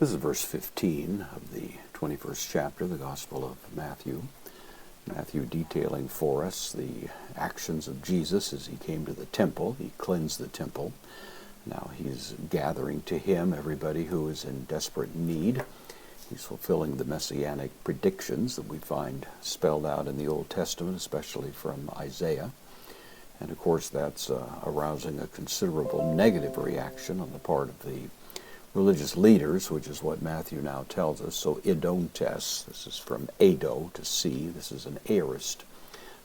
This is verse 15 of the 21st chapter of the Gospel of Matthew. Matthew detailing for us the actions of Jesus as he came to the temple. He cleansed the temple. Now he's gathering to him everybody who is in desperate need. He's fulfilling the messianic predictions that we find spelled out in the Old Testament, especially from Isaiah. And of course that's arousing a considerable negative reaction on the part of the religious leaders, which is what Matthew now tells us. So idontes, this is from edo, to see. This is an aorist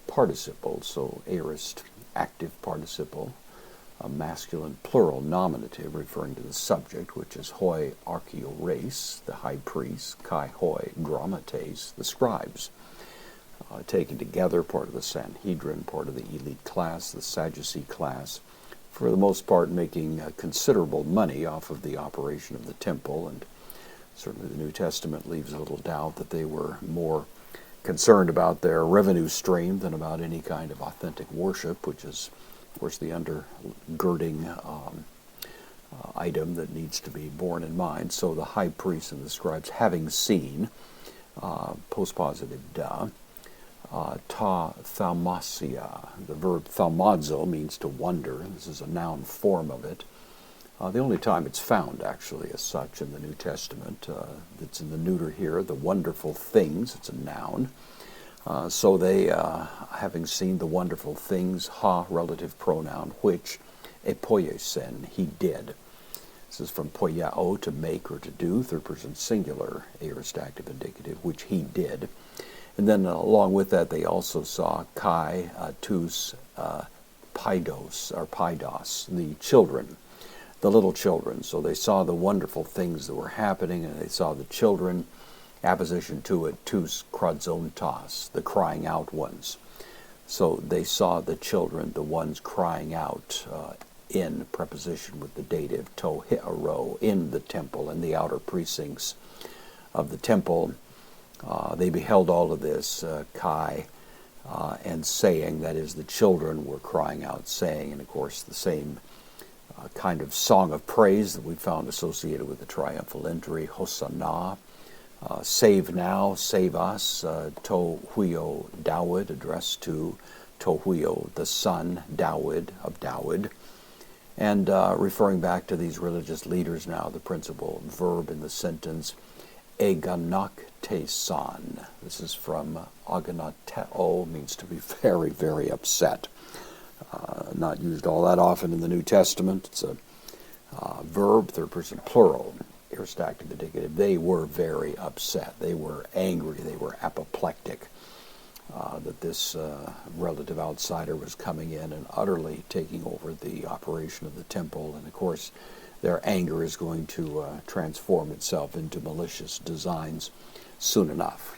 participle. So aorist, active participle, a masculine plural nominative referring to the subject, which is hoi archaeores, the high priest, kai hoi grammates, the scribes. Taken together, part of the Sanhedrin, part of the elite class, the Sadducee class, for the most part making considerable money off of the operation of the temple. And certainly the New Testament leaves a little doubt that they were more concerned about their revenue stream than about any kind of authentic worship, which is, of course, the undergirding item that needs to be borne in mind. So the high priests and the scribes, having seen, postpositive da, ta thaumasia. The verb thaumazo means to wonder. This is a noun form of it. The only time it's found, actually, as such in the New Testament, it's in the neuter here, the wonderful things, it's a noun. So they, having seen the wonderful things, ha, relative pronoun, which, epoiesen, he did. This is from poiao, to make or to do, third person singular, aorist active indicative, which he did. And then along with that, they also saw kai, tous, paidos, or paidos, the children, the little children. So they saw the wonderful things that were happening, and they saw the children, apposition to it, tous kradzontas, the crying out ones. So they saw the children, the ones crying out, in preposition with the dative, to hiero, in the temple, in the outer precincts of the temple. They beheld all of this, kai, and saying, that is, the children were crying out, saying, and of course the same kind of song of praise that we found associated with the triumphal entry, Hosanna, save now, save us, to huio Dawid, addressed to Huio, the son, Dawid, of Dawid. And referring back to these religious leaders now, the principal verb in the sentence, eganaktesan. This is from aganateo, means to be very, very upset. Not used all that often in the New Testament. It's a verb, third person plural, aorist active indicative. They were very upset. They were angry. They were apoplectic that this relative outsider was coming in and utterly taking over the operation of the temple. And of course, their anger is going to transform itself into malicious designs soon enough.